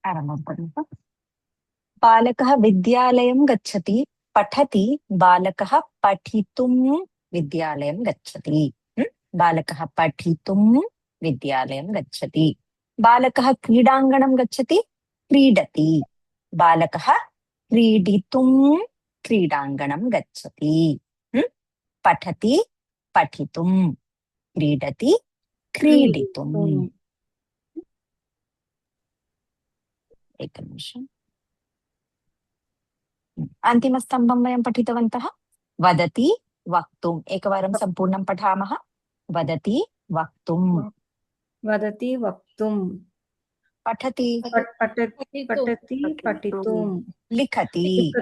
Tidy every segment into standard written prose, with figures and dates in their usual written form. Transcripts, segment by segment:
आरम्भं कुर्मः। बालकः विद्यालयं गच्छति, पठति। बालकः पठितुं विद्यालयं गच्छति। बालकः पठितुं विद्यालयं गच्छति। बालकः क्रीडाङ्गणं गच्छति, क्रीडति। बालकः क्रीडितुं क्रीडाङ्गणं गच्छति। पठति, पठितुं। क्रीडति, क्रीडितुम्। एकनिमिषम्। अन्तिमस्तम्भं वयं पठितवन्तः। वदति, वक्तुम्। एकवारं सम्पूर्णं पठामः। वदति, वक्तुम्। वदति वक्तुम्। पठति, पठति पठितुम्। लिखति,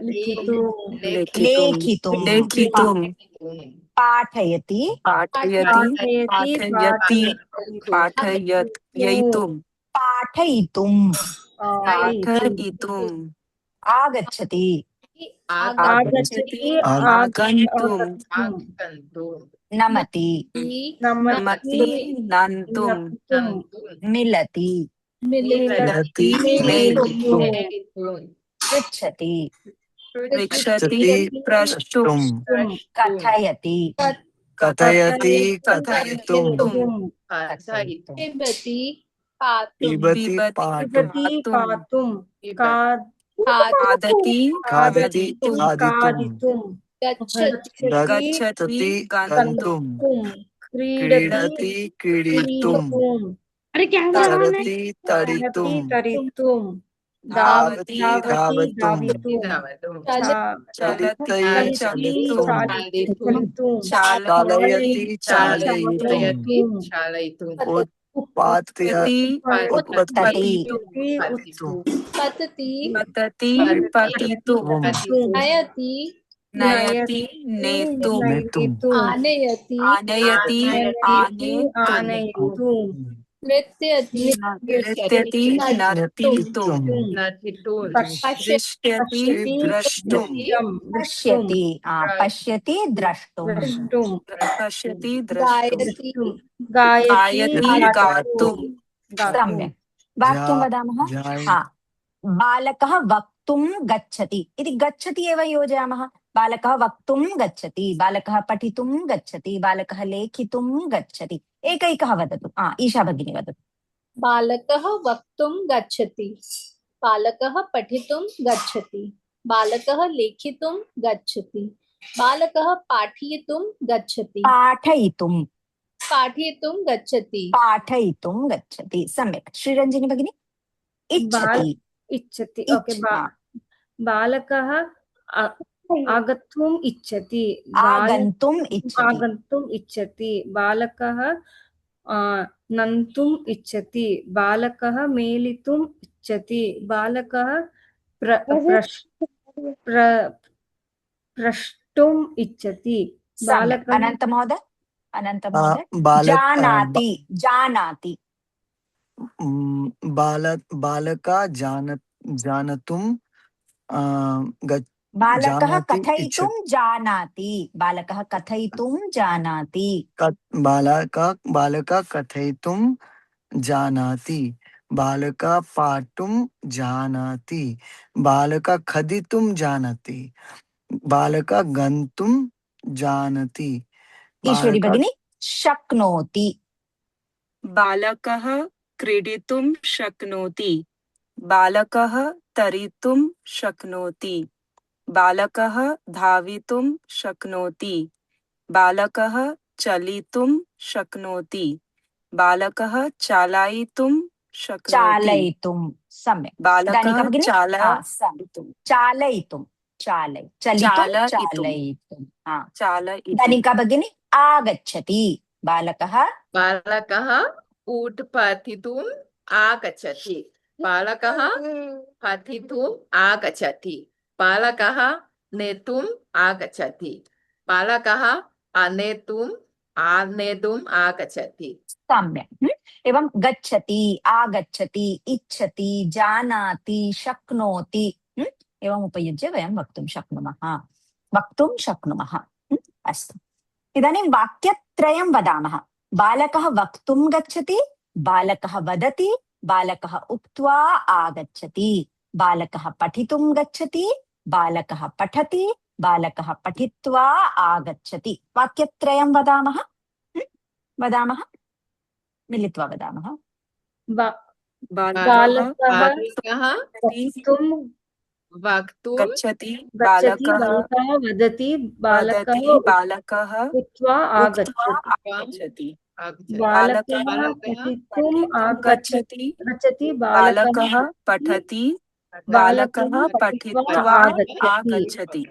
लिखितुम्। लेखितुम्। पाठयति, पाठयितुम्। आगच्छति, नमति, मिलति, पृच्छति, कथयति, पिबति पातुं खादति खादितुं गच्छति गन्तुं क्रीडति क्रीडितुं तरति तरितुं धावति धावतुं चलति चलितुं चालयति चालयितुं उत्पत्ति उत्पत्तितुं पतितुं नयति नेतुं आनयति आनयितुं नृत्यति नर्तितुं पश्यति द्रष्टुं पश्यति, पश्यति, द्रष्टुम्। गायति गातुं सम्यक्। वाक्यं वदामः। बालकः वक्तुं गच्छति इति गच्छति एव योजयामः। बालकः वक्तुं गच्छति, बालकः पठितुं गच्छति, बालकः लेखितुं गच्छति। एकैकः वदतु। ईशा भगिनी वदतु। बालकः वक्तुं गच्छति, बालकः पठितुं गच्छति, बालकः लेखितुं गच्छति, बालकः पाठयितुं गच्छति, पाठयितुं गच्छति, पाठयितुं गच्छति। सम्यक्। श्रीरञ्जनी भगिनी। इच्छति। ओके। बालकः आगन्तुम् इच्छति, बालकः नन्तुम् इच्छति, बालकः मेलितुम् इच्छति, बालकः प्रष्टुम् इच्छति, बालकः अनन्तमहोदय जानाति, बालका जानतुं बालकः कथयितुं जानाति, बालकः कथयितुं जानाति, बालका कथयितुं जानाति, बालका पाठुं जानाति, बालका खादितुं जानाति, बालका गन्तुं जानाति, ईश्वरी भगिनी। शक्नोति, बालकः क्रीडितुं शक्नोति, बालकः तरितुं शक्नोति, बालकः धावितुं शक्नोति, बालकः चलितुं शक्नोति, बालकः चालयितुं शक्नोति, सम्यक्। बालकः चालयितुं। दानिका भगिनी। आगच्छति, बालकः ऊट पठितुम् आगच्छति, बालकः पठितुम् आगच्छति, बालकः नेतुम् आगच्छति, बालकः आनेतुम् आगच्छति। सम्यक्। एवं गच्छति, आगच्छति, इच्छति, जानाति, शक्नोति एवम् उपयुज्य वयं वक्तुं शक्नुमः। अस्तु। इदानीं वाक्यत्रयं वदामः। बालकः वक्तुं गच्छति, बालकः वदति, बालकः उक्त्वा आगच्छति, बालकः पठितुं गच्छति, बालकः पठति, बालकः पठित्वा आगच्छति। वाक्यत्रयं वदामः, वदामः, मिलित्वा वदामः। बालकः बालकः वक्तुं वक्तुं गच्छति, गच्छति, बालकः बालकः वदति, बालकः वदति, बालकः उक्त्वा उक्त्वा आगच्छति, आगच्छति, बालकः बालकः पठितुं गच्छति, गच्छति, बालकः पठति, बालकः पठित्वा आगच्छति,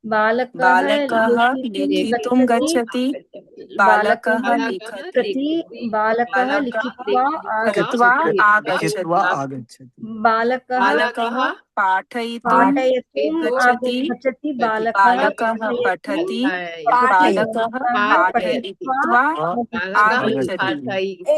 बालकः बालकः लिखितुं लिखितुं गच्छति, गच्छति, बालकः लिखति, बालकः लिखित्वा लिखित्वा आगच्छति, लिखित्वा आगच्छति, आगच्छति, बालकः बालकः पाठयितुं पाठयितुं गच्छति, गच्छति, बालकः पठति, बालकः पाठयित्वा आगच्छति।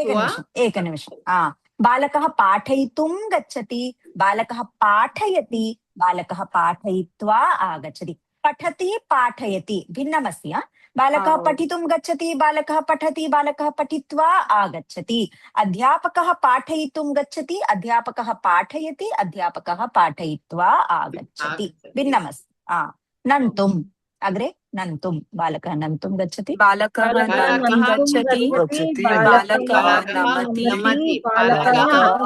एकनिमिषम्। बालकः पाठयितुं गच्छति, बालकः पाठयति, बालकः पाठयित्वा आगच्छति। पठति पाठयति भिन्नमस्ति। बालकः पठितुं गच्छति, बालकः पठति, बालकः पठित्वा आगच्छति। अध्यापकः पाठयितुं गच्छति, अध्यापकः पाठयति, अध्यापकः पाठयित्वा आगच्छति। भिन्नमस्ति। नन्तुम् अग्रे नन्तुं, बालकः नन्तुं गच्छति, बालकः नन्तुं गच्छति, बालकः नमति, बालकः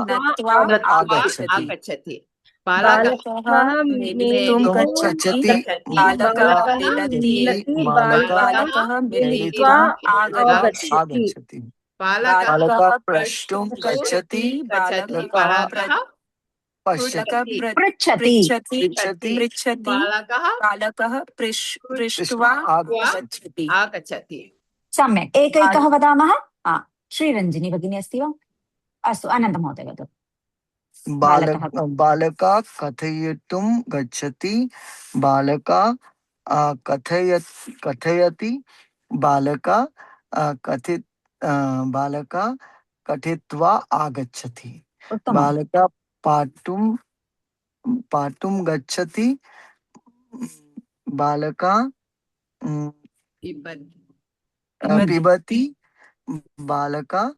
नत्वा आगच्छति, बालकः मिलितुं गच्छति, बालकः मिलति, बालकः मिलित्वा आगच्छति, बालकः प्रष्टुं गच्छति, बालकः पश्यति, पृच्छति, बालकः बालकः पृष्ट्वा आगच्छति। सम्यक्। एकैकः वदामः। श्रीरञ्जिनी भगिनी अस्ति वा? अस्तु, अनन्तमहोदय वदतु। बालकः कथयितुं गच्छति, बालकः कथयति, बालकः बालकः कथित्वा आगच्छति, बालकः पाठुं गच्छति, बालकः पिबति, बालकः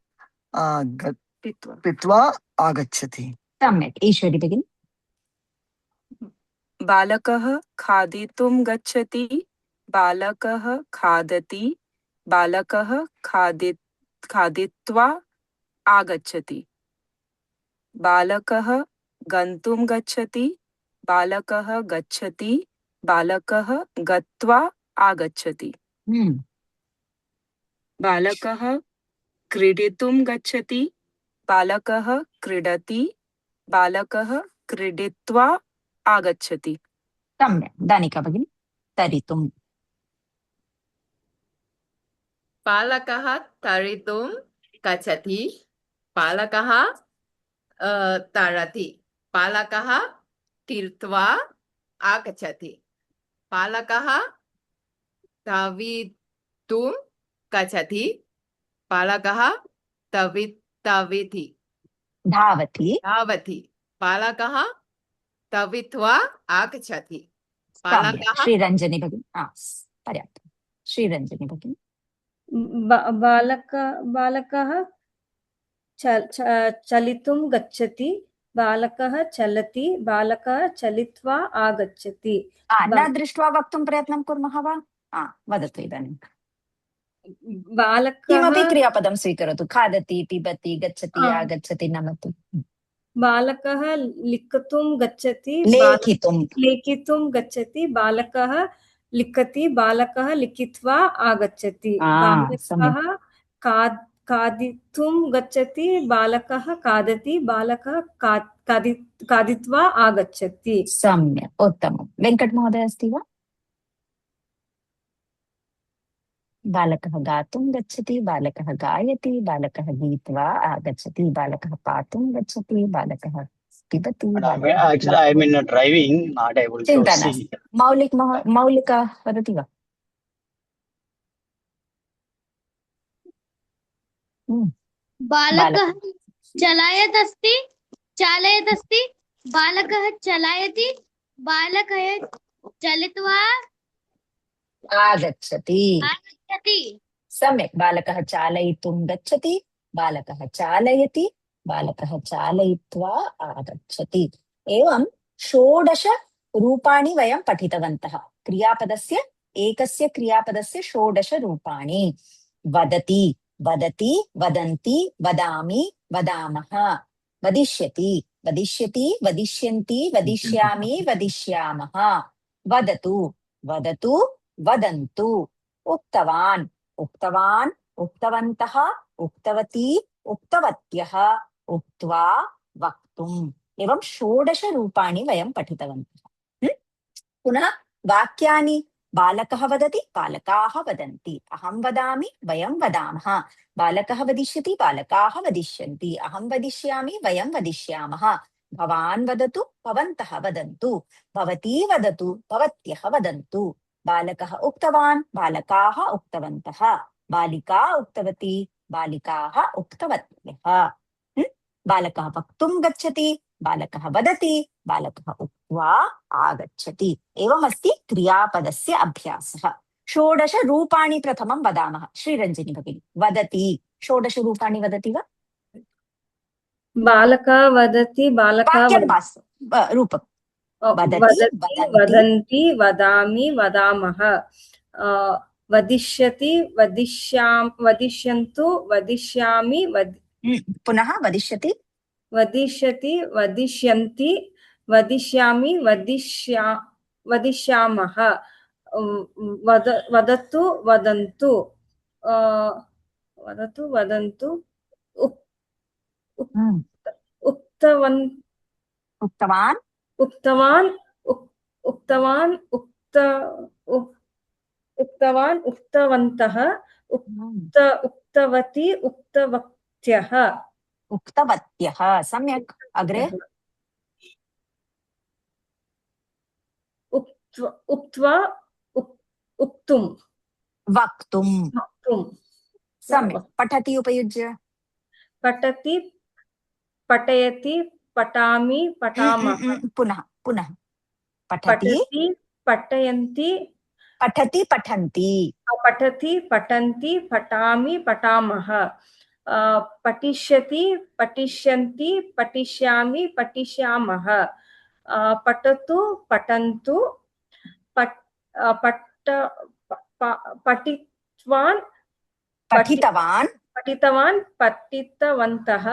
पीत्वा आगच्छति। सम्यक्। ईश्वरी भगिनी। बालकः खादितुं गच्छति, बालकः खादति, बालकः खादित्वा आगच्छति, बालकः गन्तुं गच्छति, बालकः गच्छति, बालकः गत्वा आगच्छति, बालकः क्रीडितुं गच्छति, बालकः क्रीडति, बालकः क्रीडित्वा आगच्छति। सम्यक्। दानिका भगिनी। तरितुं। बालकः तरितुं गच्छति, बालकः तरति, बालकः तीर्त्वा आगच्छति, बालकः धावितुं गच्छति, बालकः धावति, बालकः धावित्वा आगच्छति, बालकः। श्रीरञ्जनी भगिनी। पर्याप्तं। श्रीरञ्जनी भगिनी। बालकः चलितुं गच्छति, बालकः चलति, बालकः चलित्वा आगच्छति। न दृष्ट्वा वक्तुं प्रयत्नं कुर्मः वा? वदतु इदानीं। किमपि क्रियापदं स्वीकरोतु। खादति, पिबति, गच्छति, आगच्छति, नमति। बालकः लिखितुं गच्छति, लेखितुं गच्छति, बालकः लिखति, बालकः लिखित्वा आगच्छति, बालकः खादितुं गच्छति, बालकः खादति, बालकः खादित्वा आगच्छति। सम्यक्, उत्तमं। वेङ्कट महोदय अस्ति वा? बालकः गातुं गच्छति, बालकः गायति, बालकः गीत्वा आगच्छति, बालकः पातुं गच्छति, बालकः पिबति। Actually, I'm in driving, not able to चिन्ता see. नास्ति। मौलिका वदति वा? बालकः चालयत् अस्ति, बालकः चालयति, बालकः चलित्वा आगच्छति। आगच्छति। सम्यक्। बालकः चालयितुं गच्छति, बालकः चालयति, बालकः चालयित्वा आगच्छति। एवं 16 रूपाणि वयं पठितवन्तः। क्रियापदस्य एकस्य क्रियापदस्य 16 रूपाणि। वदति, वदति, वदन्ति, वदामि, वदामः, वदिष्यति, वदिष्यति, वदिष्यन्ति, वदिष्यामि, वदिष्यामः, वदतु, वदतु, वदन्तु, उक्तवान्, उक्तवान्, उक्तवन्तः, उक्तवती, उक्तवत्यः, उक्त्वा, वक्तुम्। एवं 16 रूपाणि वयं पठितवन्तः। पुनः वाक्यानि। बालकः वदति, बालकाः वदन्ति, अहं वदामि, वयं वदामः, बालकः वदिष्यति, बालकाः वदिष्यन्ति, अहं वदिष्यामि, वयं वदिष्यामः, भवान् वदतु, भवन्तः वदन्तु, भवती वदतु, भवत्यः वदन्तु, बालकः उक्तवान्, बालकाः उक्तवन्तः, बालिका उक्तवती, बालिकाः उक्तवत्यः। बालकः वक्तुं गच्छति, बालकः वदति, बालकः उक्त्वा आगच्छति। एवमस्ति क्रियापदस्य अभ्यासः। 16 रूपाणि प्रथमं वदामः। श्रीरञ्जनी भगिनी, वदति 16 रूपाणि वदति वा? बालकः वदति, बालकः रूपं वदति, वदन्ति, वदामि, वदामः, वदिष्यति, वदिष्यन्तु, वदिष्यामि, पुनः वदिष्यति, वदिष्यति, वदिष्यन्ति, वदिष्यामि, वदिष्यामः, वदतु, वदन्तु, वदतु, वदन्तु, उक्तवान्, उक्तवन्तः, उक्तवती, उक्तवत्यः, सम्यक्। अग्रे उक्त्वा, उक्तुम्, वक्तुम्। सम्यक्। पठति उपयुज्य। पठति, पठयति, पठामि, पठामः, पुनः पुनः पठति, पठयन्ति, पठति, पठन्ति, पठति, पठन्ति, पठामि, पठामः, पठिष्यति, पठिष्यन्ति, पठिष्यामि, पठिष्यामः, पठतु, पठन्तु, पठितवान्, पठितवन्तः,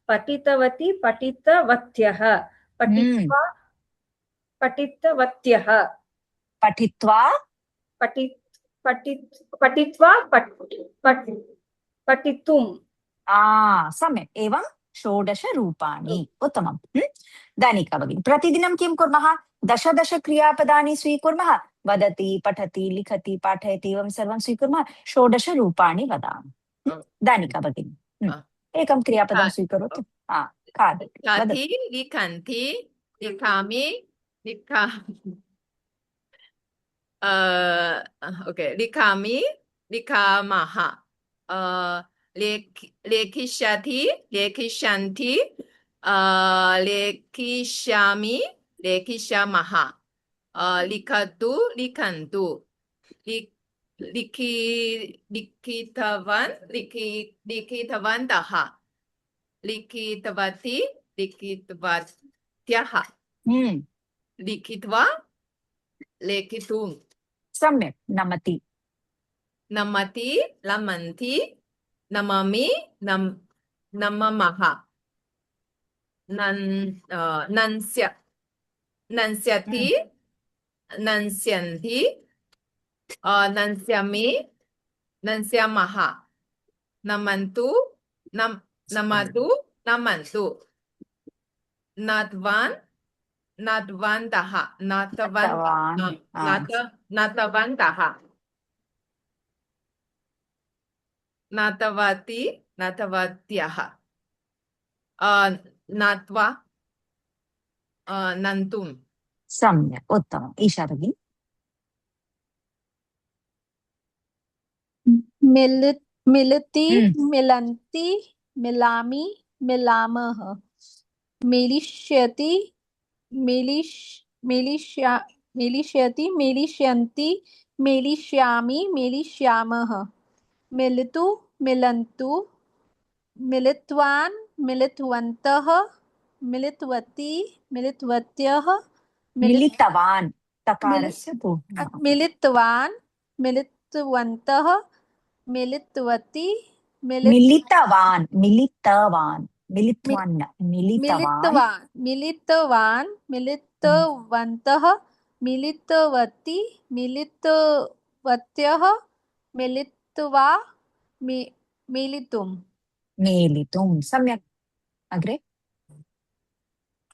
पठितवती, पठितवत्यः, पठितवत्यः, पठित्वा, पठितुम्। सम्यक्। एवं 16 रूपाणि। उत्तमम्। दानिका भगिनी, प्रतिदिनं किं कुर्मः? 10 क्रियापदानि स्वीकुर्मः। वदति, पठति, लिखति, पाठयति, एवं सर्वं स्वीकुर्मः। 16 रूपाणि वदामः। दानिका भगिनी, एकं क्रियापदं स्वीकरोतु। खादति, लिखन्ति, लिखामि, लिखामि, लिखामः, लेखिष्यति, लेखिष्यन्ति, लेखिष्यामि, लेखिष्यामः, लिखतु, लिखन्तु, लिखितवान्, लिखितवन्तः, लिखितवती, लिखितवत्यः, लिखित्वा, लेखितुं। सम्यक्। नमति, नमति, नमन्ति, नमामि, नममः, नंस्यति, नंस्यन्ति, नंस्यामि, नंस्यामः, नमन्तु, नमतु, नमन्तु, नाट्वान्, नाट्वन्तः, नाट्वन्तः, नाट्वती, नाट्वत्यः, नाट्वा, नन्तुं। सम्यक्। उत्तमम्। ईशा भगिनी, मिलति, मिलन्ति, मिलामि, मिलामः, मिलिष्यति, मिलिष्यति, मिलिष्यन्ति, मिलिष्यामि, मिलिष्यामः, मिलतु, मिलन्तु, मिलित्वान्, मिलितवन्तः मिलितवती मिलितवत्यः मिलितवान् तकारस्य पूर्वः मिलितवान् मिलितवन्तः मिलितवती मिलितवान् मिलितवान् मिलित्वान् न, मिलितवान् मिलितवान् मिलितवन्तः मिलितवती मिलितवत्यः मिलित्वा मिलितुं मेलितुं सम्यक् अग्रे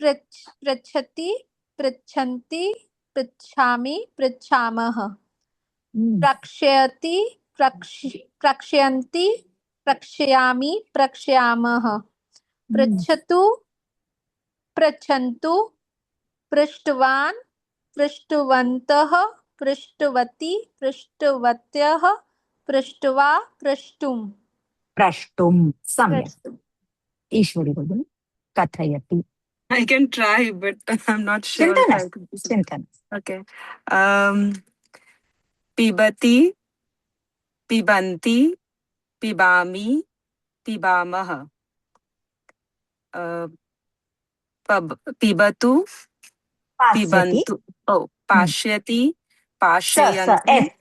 पृच्छति पृच्छन्ति पृच्छामि पृच्छामः हम्म, प्रक्षयति प्रक्षयन्ति प्रक्षयामि प्रक्षयामः पृच्छतु पृच्छन्तु पृष्टवान् पृष्टवन्तः पृष्टवती पृष्टवत्यः पृष्ट्वा प्रष्टुं प्रष्टुं सम्यक् ईश्वरी भगिनी कथयति I can try, but I'm not sure. चिन्ता if I नास्ति can- चिन्ता नास्ति Okay. Pibati, pibanti, pibami, pibamah. Pibatu, पास्यति pibantu. Oh, pashyati, स pasyayanti,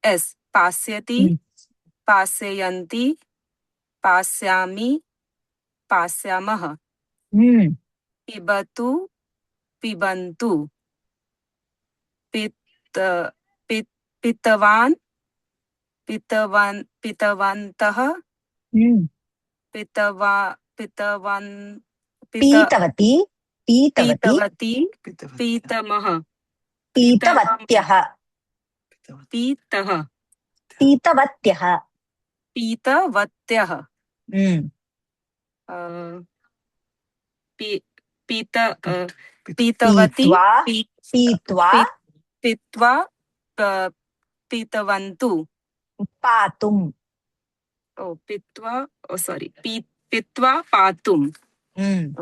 S pasyati, pasyayanti, pasyami, pasyamah. Pibatu, pibantu. Pitavan, pitavantah, पीतवती पीतवती pitavati, pitamah, पीतवत्यः pitah, पीतवत्यः pitavatyah, pitavati, पीत्वा पीत्वा pitva, pitavantu. पातुं Oh, pitva, oh sorry, pitva patum.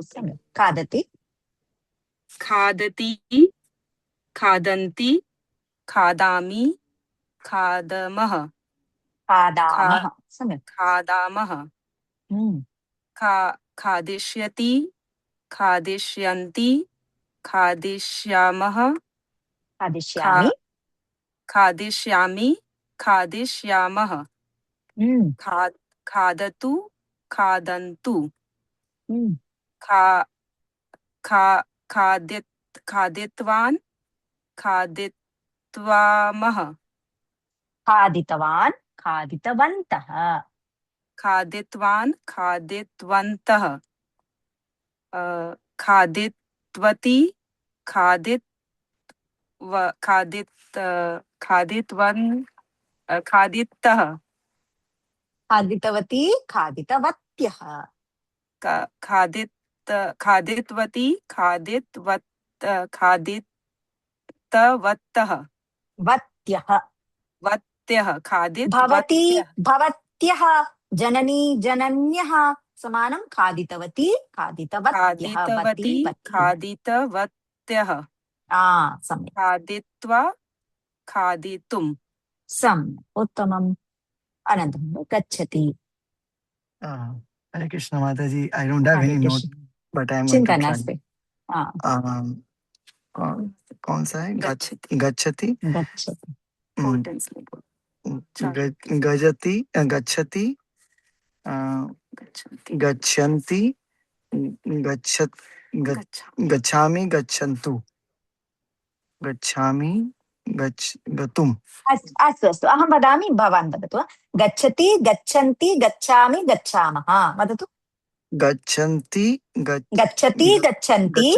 सम्यक् खादति Khadati, khadanti, khadami, khadamah, खादामः सम्यक् khadamah, khadishyati, khadishyanti, khadishyamah, खादिष्यामि khadishyami, khadishyamah, khadatu, khadantu, khaditvan, khaditvamah, खादितवान् खादितवन्तः khaditvan, khaditvantah, khaditvati, khaditvan, khaditah, खादितवती खादितवत्यः खादित्वती, खादितवतः, वत्यः वत्यः, भवती खादितवत्यः, भवत्यः जननी जनन्यः समानं खादितवती खादितवत्यः खादितवती, वती वत्यः खादितवत्यः, सम्यक् खादित्वा, खादितुम्. सम्यक् उत्तमम् अनन्तरं गच्छति Hare Krishna Mataji, I don't have Hare any note, Krishna. but I'm going चिन्ता to try. नास्ति कौन सा है गच्छति, गच्छति गच्छति Four times like that. गजति गच्छति गच्छन्ति, गच्छन्ति गच्छामि गच्छन्तु गच्छामि गतुम् अस्तु अस्तु अहं वदामि भवान् वदतु गच्छति गच्छन्ति गच्छामि गच्छामः वदतु गच्छन्ति गच्छति गच्छन्ति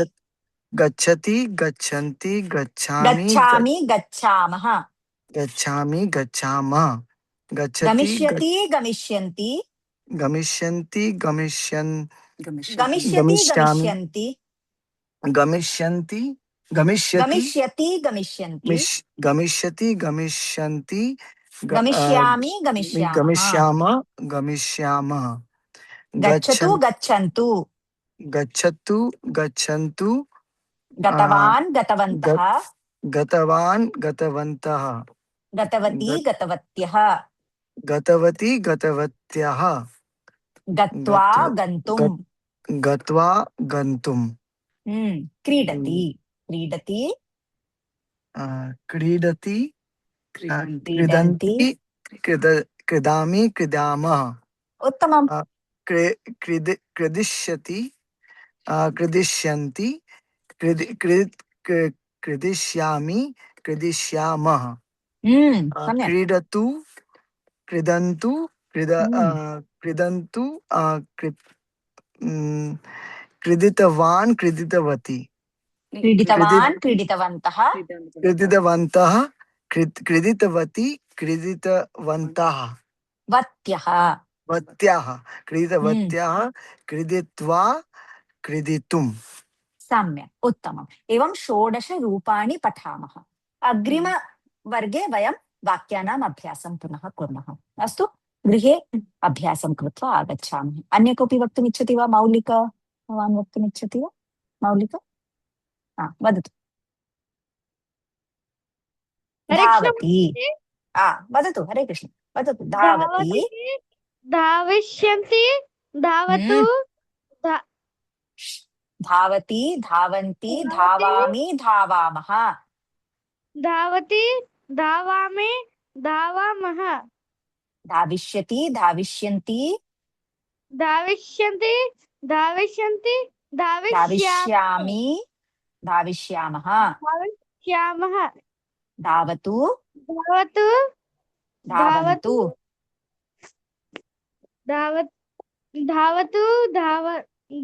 गच्छति गच्छन्ति गच्छामि गच्छामः गच्छामि गच्छामः गच्छति गमिष्यति गमिष्यन्ति गमिष्यन्ति गमिष्यति गमिष्यामि गमिष्यन्ति गमिष्यन्ति गमिष्यति गमिष्यन्ति गमिष्यति गमिष्यामि गमिष्यामः गमिष्यामः गच्छतु गच्छन्तु गच्छतु गच्छन्तु गतवान् गतवन्तः गतवान् गतवन्तः गतवती गतवत्यः गतवती गतवत्यः गत्वा गत्वा- गन्तुम् गत्वा गन्तुम् क्रीडति क्रीडति क्रीडति क्रीडन्ति क्रीडामि क्रीडामः उत्तमम् क्रीडिष्यति क्रीडिष्यन्ति क्रीडिष्यामि क्रीडिष्यामः सम्यक् क्रीडतु क्रीडन्तु क्रीडन्तु क्रीडितवान् क्रीडितवती क्रीडितवान् क्रीडितवन्तः क्रीडितवन्तः क्रीडितवती क्रीडितवन्तः वत्यः वत्याः क्रीडितवत्याः क्रीडित्वा क्रीडितुम् सम्यक् उत्तमम् एवं 16 रूपाणि पठामः अग्रिमवर्गे वयं वाक्यानाम् अभ्यासं पुनः कुर्मः अस्तु गृहे अभ्यासं कृत्वा आगच्छामः अन्य कोऽपि वक्तुमिच्छति वा मौलिक भवान् वक्तुमिच्छति वा मौलिक वदतु हरे कृष्ण धावति वदतु हरे कृष्ण वदतु धावति धाविष्यन्ति धावतु धावति धावन्ति धावामि धावामः धावति धावामि धावामः धाविष्यति धाविष्यन्ति धाविष्यन्ति धाविष्यन्ति धाविष्यामि धाविष्यामः धाविष्यामः धावतु धावतु धावन्तु धावतु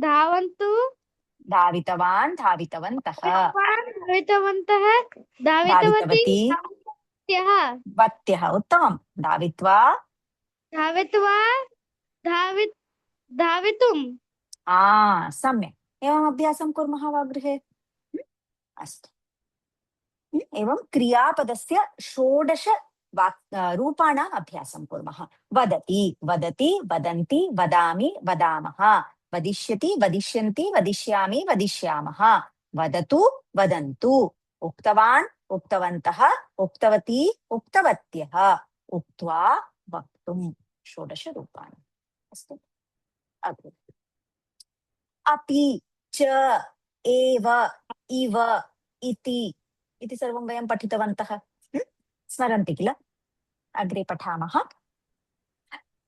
धावन्तु धावितवान् धावितवन्तः धावितवन्तः धावितवती धावितवत्यः वत्यः उत्तमं धावित्वा धावित्वा धावितुम् सम्यक् एवम् अभ्यासं कुर्मः वा गृहे अस्तु एवं क्रियापदस्य 16 रूपाणाम् अभ्यासं कुर्मः वदति वदति वदन्ति वदामि वदामः वदिष्यति वदिष्यन्ति वदिष्यामि वदिष्यामः वदतु वदन्तु उक्तवान् उक्तवन्तः उक्तवती उक्तवत्यः उक्त्वा वक्तुम् 16 रूपाणि अस्तु अग्रे अपि च एव इव इति सर्वं वयं पठितवन्तः स्मरन्ति किल अग्रे पठामः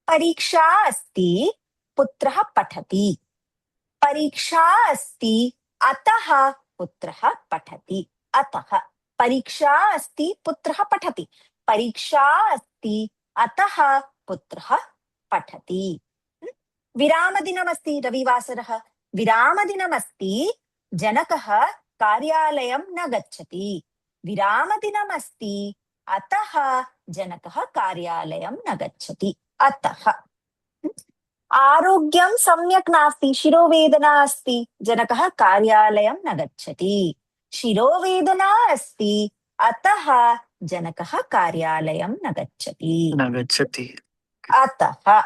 परीक्षा अस्ति पुत्रः पठति परीक्षा अस्ति अतः पुत्रः पठति अतः परीक्षा अस्ति पुत्रः पठति परीक्षा अस्ति अतः पुत्रः पठति विरामदिनमस्ति रविवासरः विरामदिनमस्ति जनकः कार्यालयं न गच्छति विरामदिनमस्ति अतः जनकः कार्यालयं न गच्छति अतः आरोग्यं सम्यक् नास्ति शिरोवेदना अस्ति जनकः कार्यालयं न गच्छति शिरोवेदना अस्ति अतः जनकः कार्यालयं न गच्छति अतः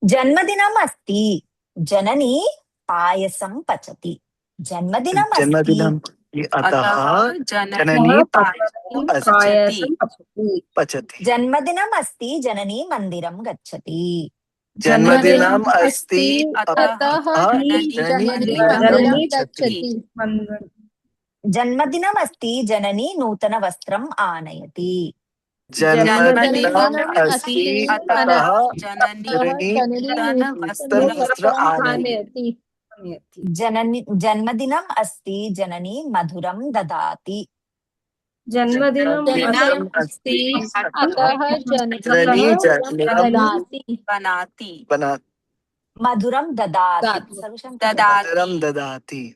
जन्मदिनम् अस्ति जननी पायसं पचति जन्मदिनम् अस्ति अतः जननी पायसं पचति जन्मदिनम् अस्ति जननी मन्दिरं गच्छति जन्मदिनम् अस्ति अतः जननी मन्दिरं गच्छति जन्मदिनम् अस्ति जननी नूतनवस्त्रम् आनयति जन्मदिनम् अस्ति अतः जननी नूतनवस्त्रम् आनयति जन्मदिनम् अस्ति जननी मधुरं ददाति जन्मदिनम् अस्ति अतः जननी बनाति मधुरं ददाति ददाति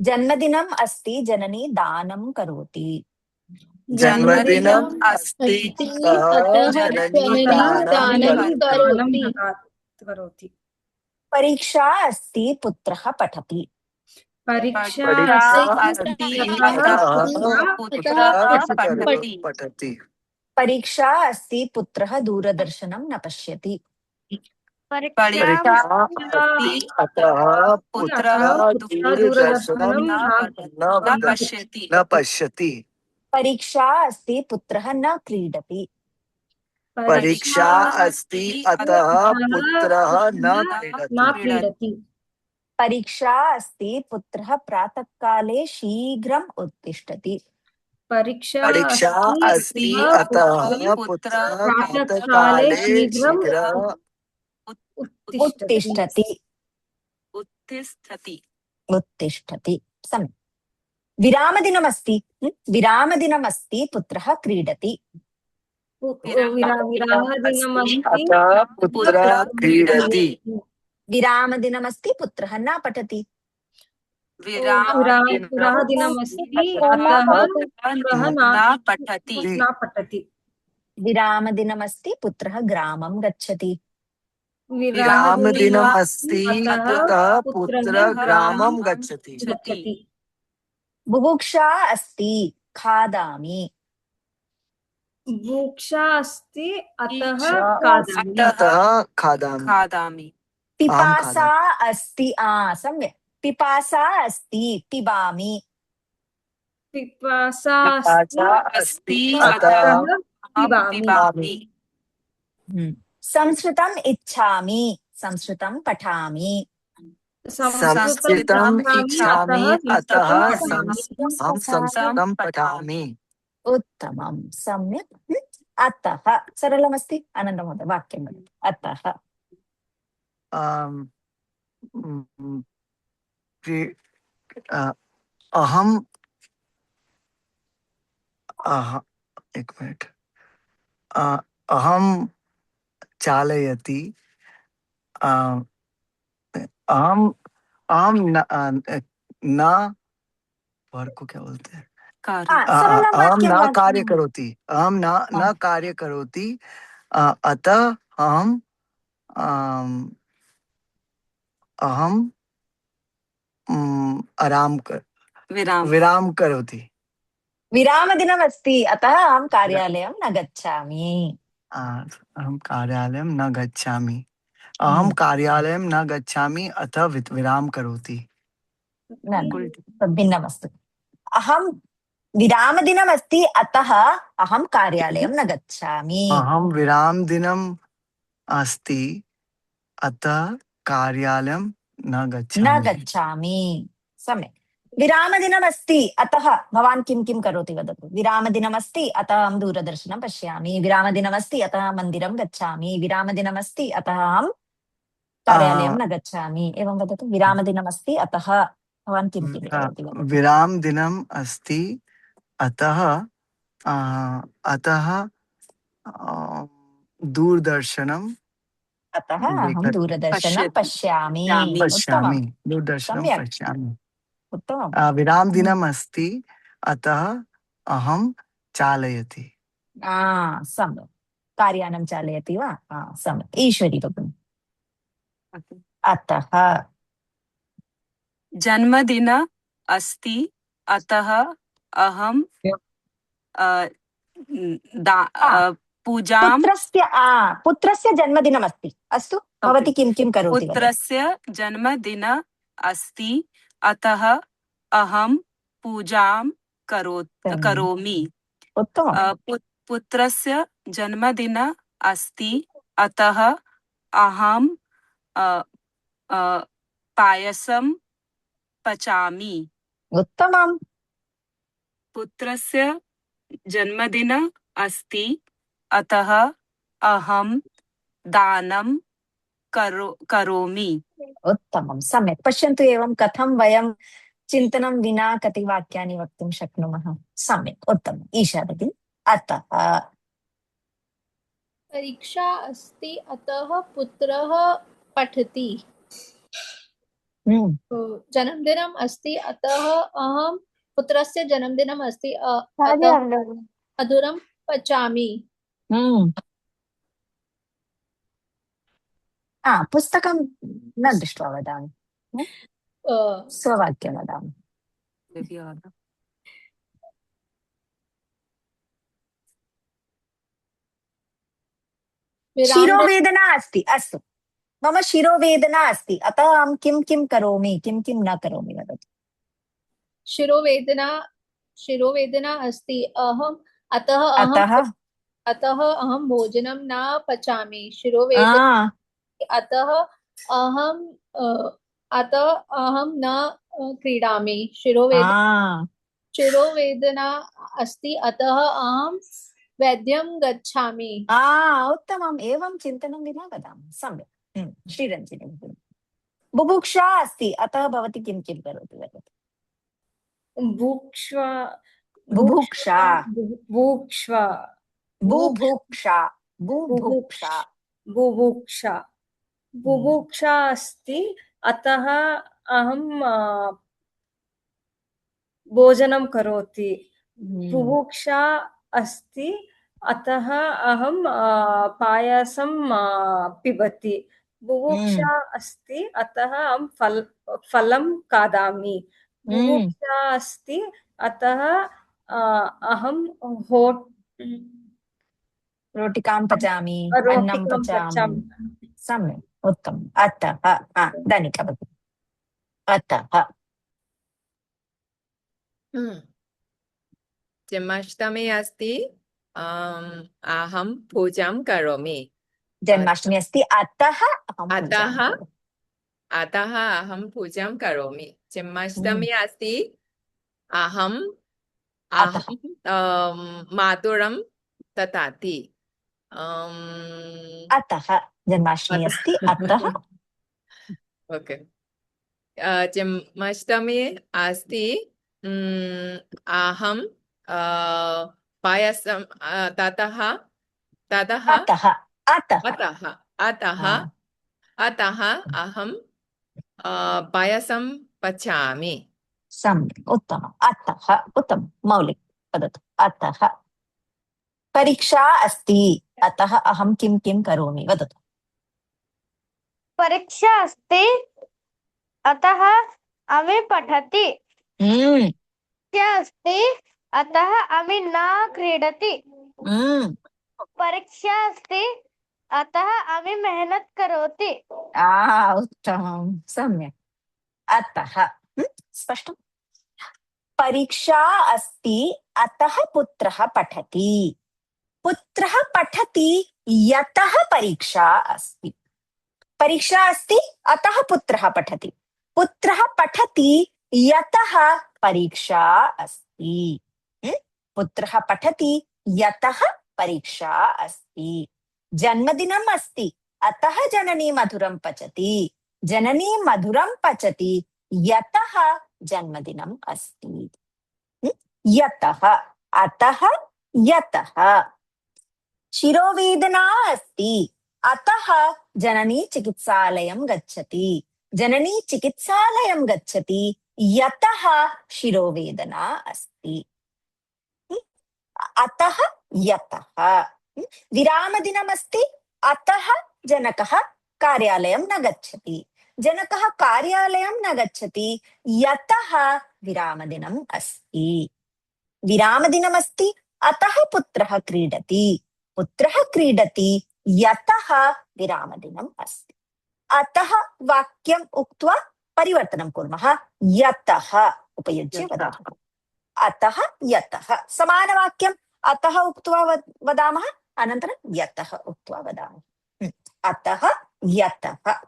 जन्मदिनम् अस्ति जननी दानं करोति जन्मदिनम् अस्ति अतः जननी दानं करोति परीक्षा अस्ति पुत्रः पठति परीक्षा पठति परीक्षा अस्ति पुत्रः दूरदर्शनं न पश्यति परीक्षा अस्ति अतः पुत्रः दूरदर्शनं न पश्यति परीक्षा अस्ति पुत्रः न क्रीडति परीक्षा अस्ति अतः पुत्रः न न क्रीडति परीक्षा अस्ति पुत्रः प्रातःकाले शीघ्रम् उत्तिष्ठति परीक्षा अस्ति अतः पुत्रः प्रातःकाले शीघ्रम् उत्तिष्ठति उत्तिष्ठति उत्तिष्ठति सम्यक् विरामदिनमस्ति विरामदिनमस्ति पुत्रः क्रीडति विरामदिनमस्ति अतः पुत्रः क्रीडति विरामदिनमस्ति पुत्रः न पठति विरामदिनमस्ति अतः पुत्रः न पठति न पठति विरामदिनमस्ति पुत्रः ग्रामं गच्छति विरामदिनमस्ति अतः पुत्रः ग्रामं गच्छति बुभुक्षा अस्ति खादामि बुभुक्षा अस्ति अतः खादामि खादामि पिपासा अस्ति सम्यक् पिपासा अस्ति पिबामि पिपासा अस्ति अतः पिबामि संस्कृतम् इच्छामि संस्कृतं पठामि संस्कृतम् इच्छामि अतः संस्कृतं पठामि उत्तमं सम्यक् अतः सरलमस्ति अनन्तरं वाक्यं वदतु अतः अहम् एक मिनट अहं चालयति अहम न वर्ग को क्या बोलते हैं अहम न कार्य करोति अहम न कार्य करोति अतः अहम विराम करोति विरामदिनमस्ति अतः अहं कार्यालयं न गच्छामि अहं कार्यालयं न गच्छामि अहं कार्यालयं न गच्छामि अतः विराम करोति भिन्नमस्ति अहं विरामदिनमस्ति अतः अहं कार्यालयं न गच्छामि अहं विरामदिनम् अस्ति अतः कार्यालयं न गच्छामि सम्यक् विरामदिनमस्ति अतः भवान् किं किं करोति वदतु विरामदिनमस्ति अतः अहं दूरदर्शनं पश्यामि विरामदिनमस्ति अतः मन्दिरं गच्छामि विरामदिनमस्ति अतः अहं कार्यालयं न गच्छामि एवं वदतु विरामदिनमस्ति अतः भवान् किं किं करोति विरामदिनम् अस्ति अतः दूरदर्शनं अतः अहं दूरदर्शनं पश्यामि दूरदर्शनं पश्यामि उत्तमं विरामदिनम् अस्ति अतः अहं चालयति सम्यक् कार्यानं चालयति वा सम्यक् ईश्वरी भगिनी अतः जन्मदिन अस्ति अतः अहं पूजां पुत्रस्य जन्मदिनमस्ति अस्तु भवती किं किं करोति पुत्रस्य जन्मदिन अस्ति अतः अहं पूजां करोमि पुत्रस्य जन्मदिन अस्ति अतः अहं पायसं पचामि उत्तमं पुत्रस्य जन्मदिन अस्ति अतः अहं दानं करोमि उत्तमं सम्यक् पश्यन्तु एवं कथं वयं चिन्तनं विना कति वाक्यानि वक्तुं शक्नुमः सम्यक् उत्तमम् ईशा भगिनी अतः परीक्षा अस्ति अतः पुत्रः पठति जन्मदिनम् अस्ति अतः अहं पुत्रस्य जन्मदिनम् अस्ति अतः मधुरं पचामि पुस्तकं न दृष्ट्वा वदामि स्ववाक्यं वदामि शिरोवेदना अस्ति अस्तु मम शिरोवेदना अस्ति अतः अहं किं किं करोमि किं किं न करोमि वदतु शिरोवेदना अस्ति अतः अतः अहं भोजनं न पचामि शिरोवेदना अतः अहं न क्रीडामि शिरोवेदना अस्ति अतः अहं वैद्यं गच्छामि उत्तमम् एवं चिन्तनं विना वदामः सम्यक् श्रीरञ्जनी बुभुक्षा अस्ति अतः भवती किं किं करोति वदतु बुभुक्षा बुभुक्षा बुभुक्षा बुभुक्षा बुभुक्षा बुभुक्षा बुभुक्षा अस्ति अतः अहं भोजनं करोति बुभुक्षा अस्ति अतः अहं पायसं पिबति बुभुक्षा अस्ति अतः अहं फलं खादामि बुभुक्षा अस्ति अतः अहं रोटिकां पचामि अन्नं पचामि सम्यक् उत्तमम् अतः दानिका भगिनी अतः जन्माष्टमी अस्ति अहं पूजां करोमि जन्माष्टमी अस्ति अतः अहं पूजां करोमि जन्माष्टमी अस्ति अहं मातुरं ददाति अतः जन्माष्टमी अस्ति अतः ओके जन्माष्टमी अस्ति अहं पायसं अतः अहं पायसं पचामि सम्यक् उत्तमम् अतः उत्तमं मौलिक वदतु अतः परीक्षा अस्ति अतः अहं किं किं करोमि वदतु परीक्षा अस्ति अतः अहं पठति परीक्षा अस्ति अतः अहं न क्रीडति परीक्षा अस्ति अतः अहं मेहनत करोति उत्तमं सम्यक् अतः स्पष्टं परीक्षा अस्ति अतः पुत्रः पठति यतः परीक्षा अस्ति परीक्षा अस्ति अतः पुत्रः पठति यतः परीक्षा अस्ति पुत्रः पठति यतः परीक्षा अस्ति जन्मदिनम् अस्ति अतः जननी मधुरं पचति यतः जन्मदिनम् अस्ति यतः अतः यतः शिरोवेदना अस्ति अतः जननी चिकित्सालयं गच्छति यतः शिरोवेदना अस्ति अतः यतः विरामदिनमस्ति अतः जनकः कार्यालयं न गच्छति यतः विरामदिनम् अस्ति विरामदिनमस्ति अतः पुत्रः क्रीडति यतः विरामदिनम् अस्ति अतः वाक्यम् उक्त्वा परिवर्तनं कुर्मः यतः उपयुज्य वदामः अतः यतः समानवाक्यम् अतः उक्त्वा वदामः अनन्तरं यतः उक्त्वा वदामः अतः यतः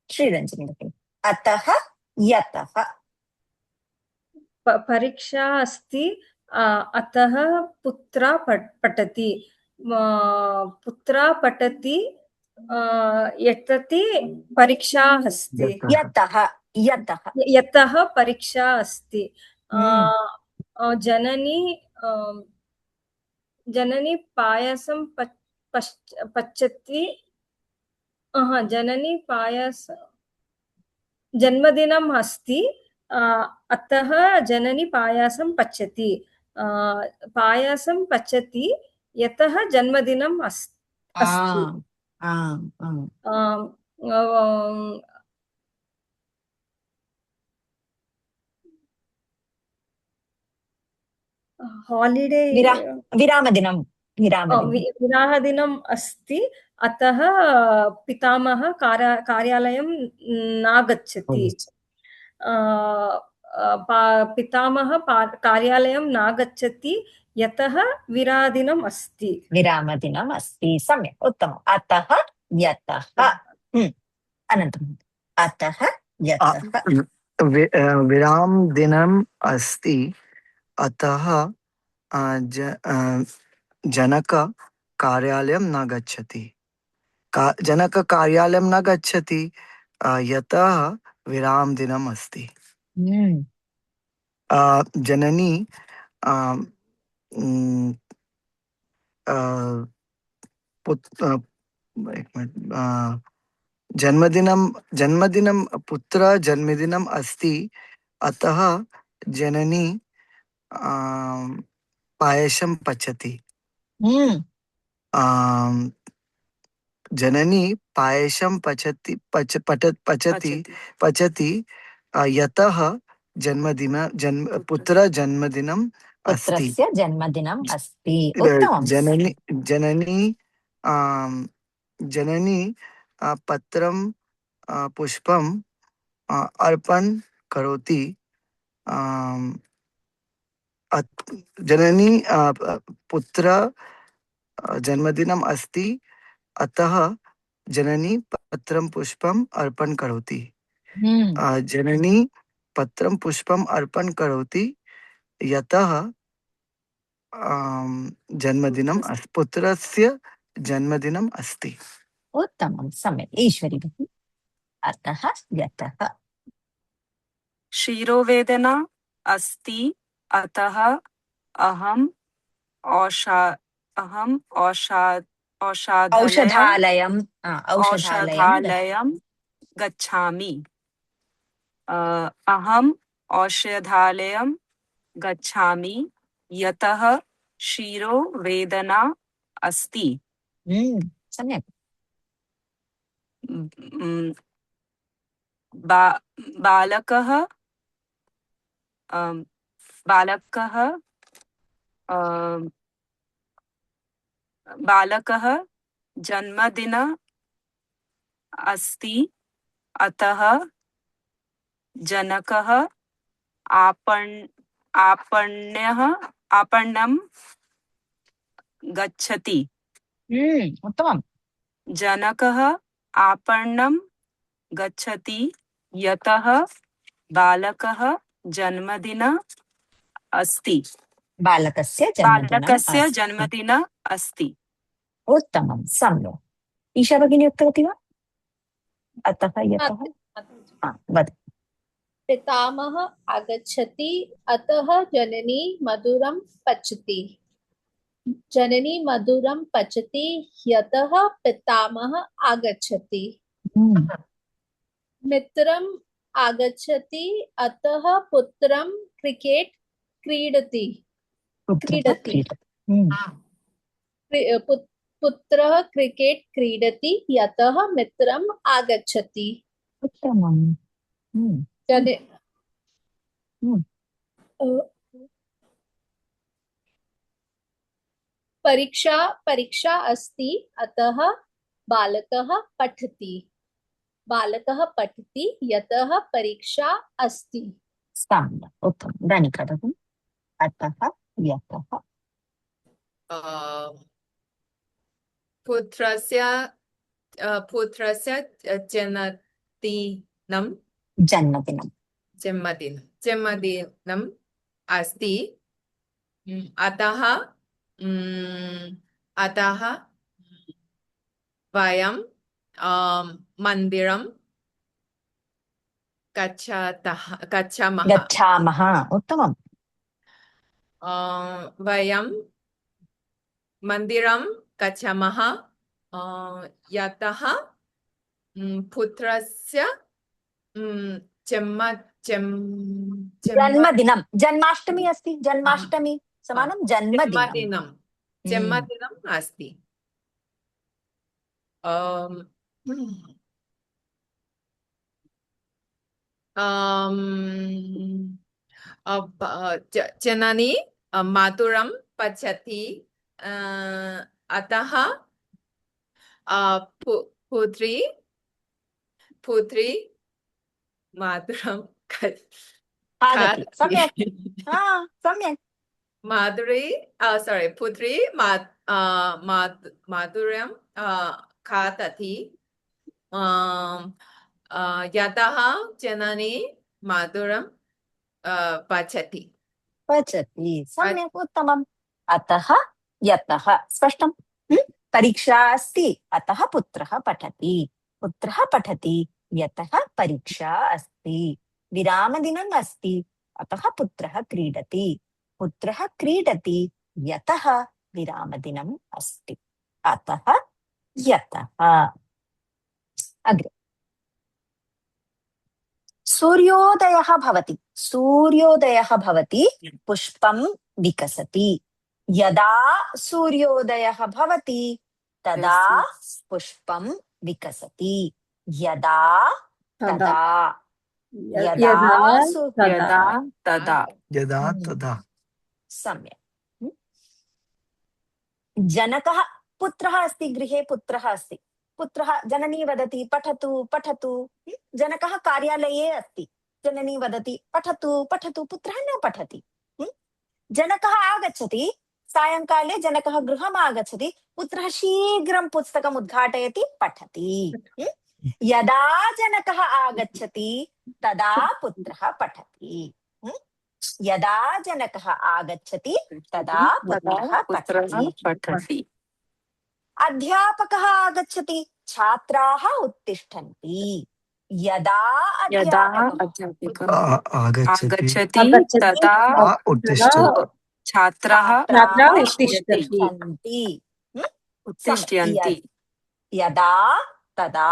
श्रीरञ्जनी भगिनी अतः यतः परीक्षा अस्ति अतः पुत्रः पठति यतति परीक्षा अस्ति यतः परीक्षा अस्ति जननी पायसं पचति जननी पायस जन्मदिनम् अस्ति अतः जननी पायसं पचति यतः जन्मदिनम् अस्ति हॉलिडे विरामदिनम् अस्ति अतः पितामहः कार्यालयं न गच्छति पितामहः कार्यालयं न गच्छति यतः विरादिनम् अस्ति। विरामदिनम् अस्ति। सम्यक्, उत्तमम्। अतः यतः। अनन्तरम् अतः यतः विराम दिनम् अस्ति अतः जनक कार्यालयं न गच्छति। जनक कार्यालयं न गच्छति यतः विराम दिनम् अस्ति। जननी जन्मदिनं पुत्र जन्मदिनम् अस्ति अतः जननी पायसं पचति। जननी पायसं पचति यतः पुत्र जन्मदिनम् अस्ति। पुत्रस्य जन्मदिनम् अस्ति। उत्तमम्। जननी पत्रं पुष्पं अर्पण करोति। जननी पुत्र जन्मदिनम् अस्ति अतः जननी पत्रं पुष्पम् अर्पण करोति। जननी पत्रं पुष्पम् अर्पण करोति यतः जन्मदिनं पुत्रस्य जन्मदिनम् अस्ति। उत्तमं, सम्यक्। ईश्वरी भगिनी, अतः यतः। शिरोवेदना अस्ति अतः अहम् औषधालयं गच्छामि। अहम् औषधालयं गच्छामि यतः शिरोवेदना अस्ति। सम्यक्। बालकः जन्मदिन अस्ति अतः जनकः आपणं गच्छति। उत्तमम्। जनकः आपणं गच्छति यतः बालकः जन्मदिन अस्ति। बालकस्य जन्मदिन अस्ति। उत्तमं, सम्यक्। ईशा भगिनी उक्तवती वा? अतः यतः। वद। पितामहः आगच्छति अतः जननी मधुरं पचति। जननी मधुरं पचति यतः पितामहः आगच्छति। मित्रम् आगच्छति अतः पुत्रं क्रिकेट क्रीडति। पुत्रः क्रिकेट क्रीडति यतः मित्रम् आगच्छति। उत्तमम्। परीक्षा अस्ति अतः बालकः पठति। बालकः पठति यतः परीक्षा अस्ति। सम्यक्, उत्तमं। दानिका भगिनी, अतः यतः। पुत्रस्य जन्मदिनम् अस्ति अतः वयं मन्दिरं गच्छामः। उत्तमम्। वयं मन्दिरं गच्छामः यतः पुत्रस्य जन्मदिनं। जन्माष्टमी अस्ति। जन्माष्टमी समानं जन्मदिनम् अस्ति। जननी मधुरं पचति अतः पुत्री मधुरं खादति। सम्यक्, सम्यक्। Madhuri, sorry, Putri, Madhuryam Khatati. Yataha Janani Madhuram Pachati. पचति सम्यक् उत्तमम् अतः यतः स्पष्टं परीक्षा अस्ति अतः पुत्रः पठति यतः परीक्षा अस्ति विरामदिनम् अस्ति अतः पुत्रः क्रीडति यतः विरामदिनम् अस्ति अतः यतः अग्रे सूर्योदयः भवति पुष्पं विकसति यदा सूर्योदयः भवति तदा पुष्पं विकसति यदा तदा तदा सम्यक् जनकः पुत्रः अस्ति गृहे पुत्रः जननी वदति पठतु जनकः कार्यालये अस्ति जननी वदति पठतु पुत्रः न पठति जनकः आगच्छति सायंकाले जनकः गृहम् आगच्छति पुत्रः शीघ्रं पुस्तकम् उद्घाटयति पठति यदा जनकः आगच्छति तदा पुत्रः पठति यदा जनकः आगच्छति तदा पुत्रः पठति अध्यापकः आगच्छति छात्राः उत्तिष्ठन्ति यदा अध्यापकः आगच्छति तदा छात्राः उत्तिष्ठन्ति यदा तदा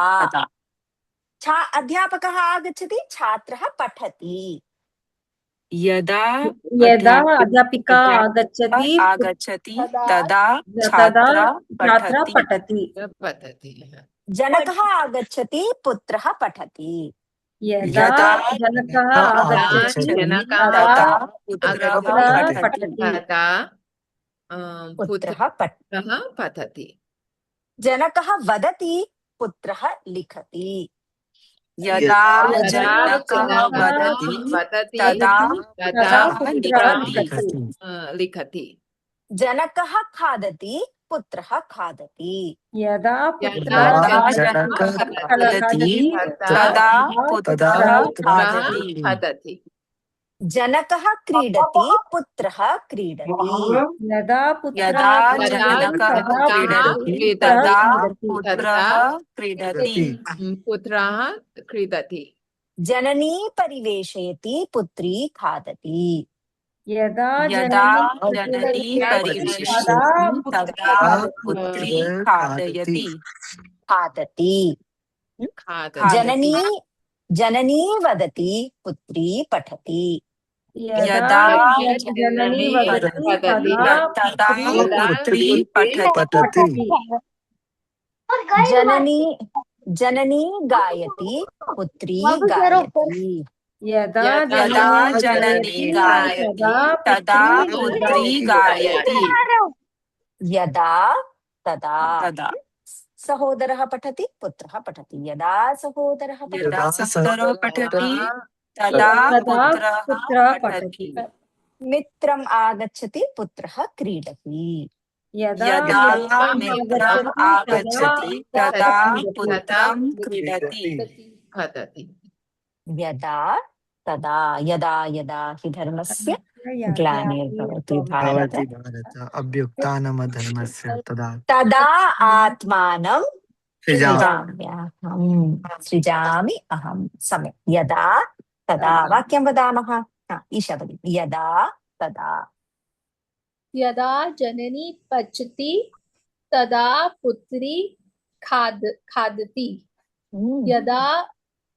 अध्यापकः आगच्छति छात्रः पठति यदा अध्यापिका आगच्छति तदा छात्रः पठति जनकः आगच्छति पुत्रः पठति यदा जनकः आगच्छति तदा पुत्रः पठति जनकः वदति पुत्रः लिखति यदा जनकः वदति तदा लिखति जनकः खादति पुत्रः खादति यदा जनकः खादति तदा पुत्रः खादति जनकः क्रीडति पुत्रः क्रीडति यदा जनकः क्रीडति तदा पुत्रः क्रीडति जननी परिवेशयति पुत्री खादति यदा जननी परिवेशयति तदा पुत्री खादति जननी वदति पुत्री पठति यदा जननी वदति तदा पुत्री पठति जननी गायति पुत्री गायति यदा जननी गायति तदा पुत्री गायति यदा तदा सहोदरः पठति पुत्रः पठति यदा सहोदरः पठति तदा पुत्रः पठति मित्रम् आगच्छति पुत्रः क्रीडति यदा मित्रम् आगच्छति तदा पुत्रः क्रीडति यदा तदा यदा हि धर्मस्य ग्लानिर्भवति भारत अभ्युत्थानमधर्मस्य तदा आत्मानं सृजामि अहं सम्यक् यदा तदा वाक्यं वदामः ईशा भगिनी यदा तदा यदा जननी पचति तदा पुत्री खादति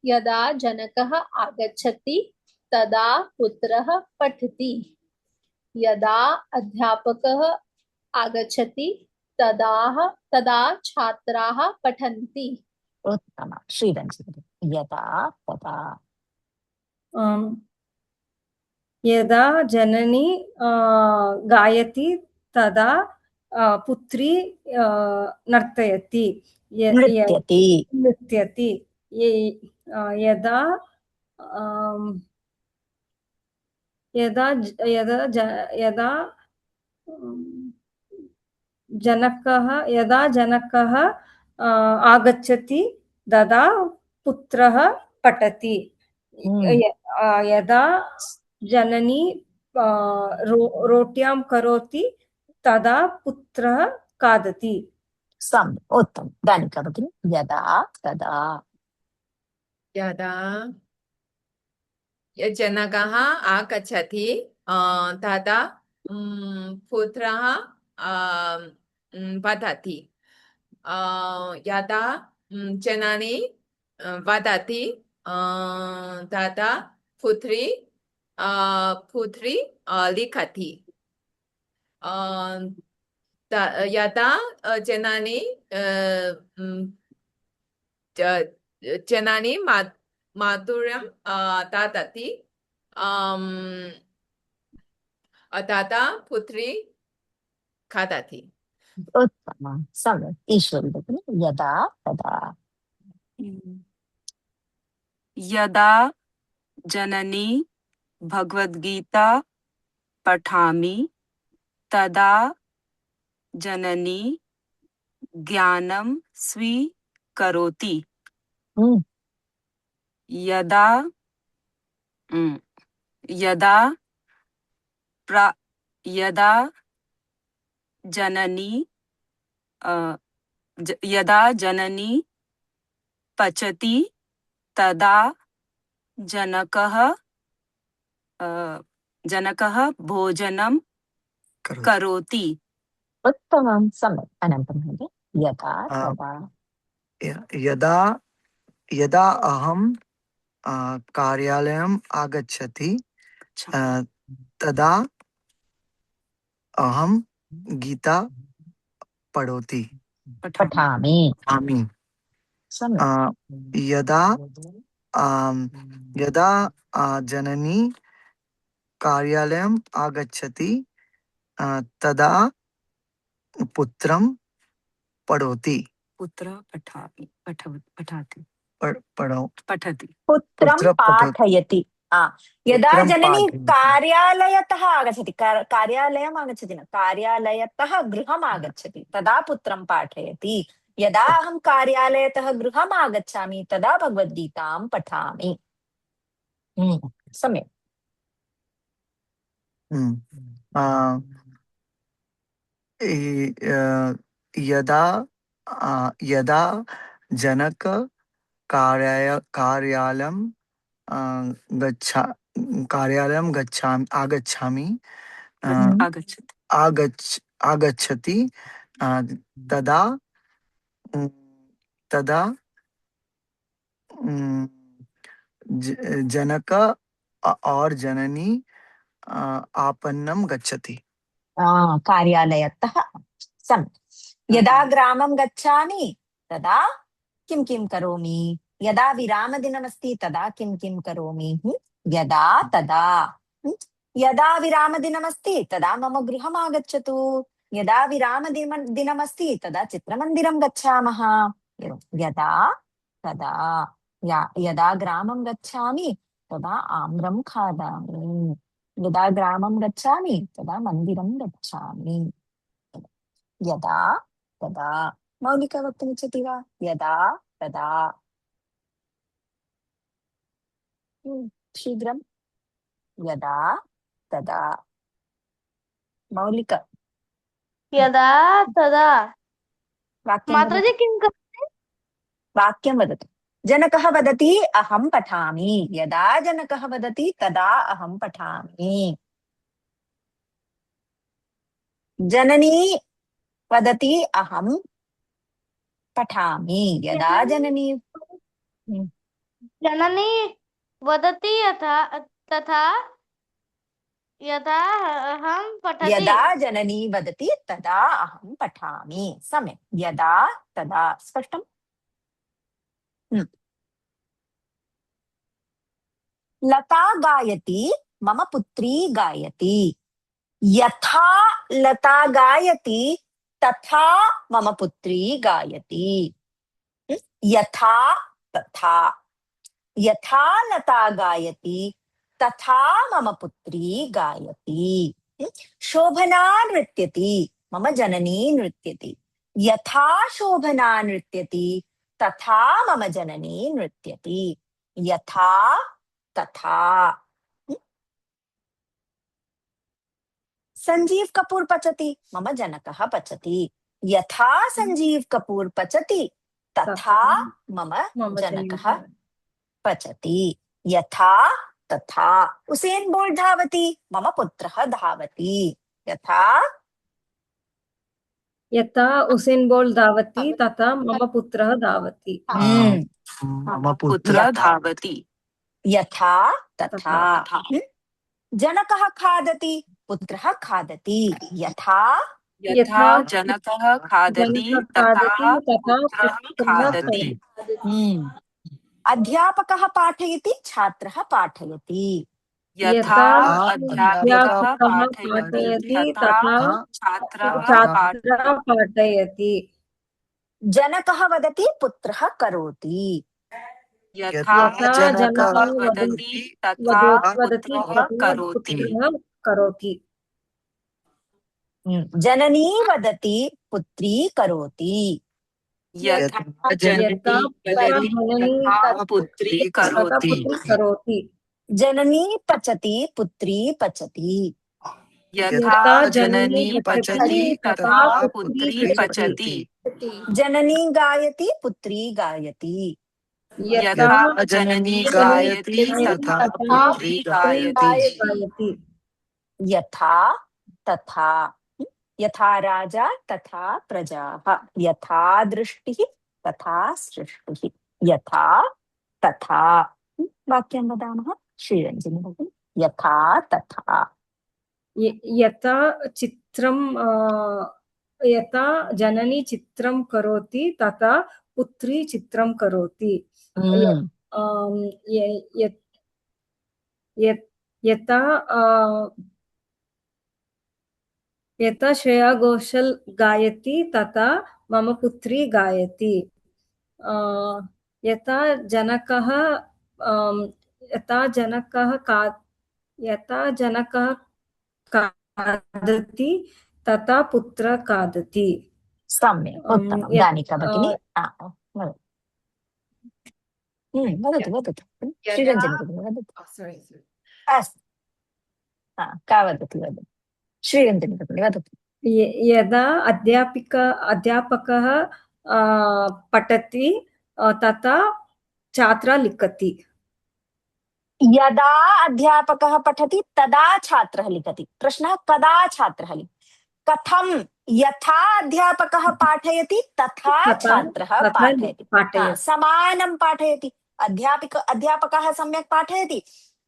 यदा जनकः आगच्छति तदा पुत्रः पठति यदा अध्यापकः आगच्छति तदा छात्राः पठन्ति उत्तमं श्रीरञ्जनी यदा तदा यदा जननी गायति तदा पुत्री नर्तयति नृत्यति यदा जनकः यदा जनकः आगच्छति तदा पुत्रः पठति यदा जननी रोट्यां करोति तदा पुत्रः खादति उत्तमम् दानिका भगिनी यदा तदा यदा जनकः आगच्छति तदा पुत्रः पठति यदा जननी वदति तदा पुत्री लिखति यदा जननी जननी माधुर्यं ददाति तदा पुत्री खादति उत्तमं सम्यक् ईश्वरी भगिनी यदा तदा यदा जननी भगवद्गीता पठामि तदा जननी ज्ञानं स्वीकरोति यदा जननी पचति तदा जनकः भोजनं करोति उत्तमं सम्यक् अनन्तरं यदा तदा यदा अहं कार्यालयम् आगच्छति तदा अहं गीता पठामि यदा जननी कार्यालयम् आगच्छति तदा पुत्रं पठति पुत्रं पाठयति यदा जननी कार्यालयतः आगच्छति कार्यालयम् आगच्छति न कार्यालयतः गृहम् आगच्छति तदा पुत्रं पाठयति यदा अहं कार्यालयतः गृहम् आगच्छामि तदा भगवद्गीतां पठामि सम्यक् यदा जनक कार्यालयं आगच्छति तदा जनक और जननी आपणं गच्छति कार्यालयतः सम्यक् यदा ग्रामं गच्छामि तदा किं करोमि यदा विरामदिनमस्ति तदा किं करोमि यदा तदा यदा विरामदिनमस्ति तदा मम गृहम् आगच्छतु यदा विरामदिनमस्ति तदा चित्रमन्दिरं गच्छामः यदा तदा यदा ग्रामं गच्छामि तदा आम्रं खादामि यदा ग्रामं गच्छामि तदा मन्दिरं गच्छामि यदा तदा मौलिका वक्तुमिच्छति वा यदा तदा शीघ्रं यदा तदा मौलिक यदा तदा माताजी वाक्यं वदतु जनकः वदति अहं पठामि यदा जनकः वदति तदा अहं पठामि जननी वदति अहं पठामि यदा जननी वदति तथा यदा अहं पठामि यदा जननी वदति तदा अहं पठामि सम्यक् यदा तदा स्पष्टम् लता गायति मम पुत्री गायति यथा लता गायति तथा मम पुत्री गायति यथा तथा यथा लता गायति तथा मम पुत्री गायति शोभना नृत्यति, मम जननी नृत्यति। यथा शोभना नृत्यति तथा मम जननी नृत्यति। यथा तथा। संजीव कपूर पचति, मम जनकः पचति। यथा संजीव कपूर पचति तथा मम जनकः पचति। यथा तथा। उसेन बोल्ट धावति, मम पुत्रः धावति। यथा उसेन बोल्ट धावति तथा मम पुत्रः धावति। मम पुत्रः धावति। यथा तथा। जनकः खादति, पुत्रः खादति। यथा जनकः खादति तथा पुत्रः खादति। अध्यापकः पाठयति, छात्रः पाठयति। यथा अध्यापकः पाठयति तथा छात्रः पाठयति। जनकः वदति, पुत्रः करोति। यथा जनकः वदति तथा पुत्रः करोति। जननी वदति, पुत्री करोति। यथा जननी वदति तथा पुत्री करोति। जननी पचति, पुत्री पचति। यथा जननी पचति तथा पुत्री पचति। जननी गायति, पुत्री गायति। यथा जननी गायति तथा पुत्री गायति। यथा तथा। यथा राजा तथा प्रजाः। यथा दृष्टिः तथा सृष्टिः। यथा तथा। वाक्यं वदामः। श्रीरञ्जनी भगिनी। यथा तथा। यथा चित्रं यथा जननी चित्रं करोति तथा पुत्री चित्रं करोति। यथा श्रेया घोषाल गायति तथा मम पुत्री गायति। यथा जनकः खादति तथा पुत्र खादति। सम्यक्, उत्तमं। दानिका भगिनी वदतु। श्रीरञ्जनी भगिनी वदतु। अस्तु, का वदति वदतु। श्रीरञ्जनी भगिनी वदतु। यदा अध्यापकः पठति तथा छात्रा लिखति। यदा अध्यापकः पठति तदा छात्रः लिखति। प्रश्नः कदा छात्रः लिखति। कथं। यथा अध्यापकः पाठयति तथा छात्रः पाठयति। समानं पाठयति। अध्यापकः सम्यक् पाठयति,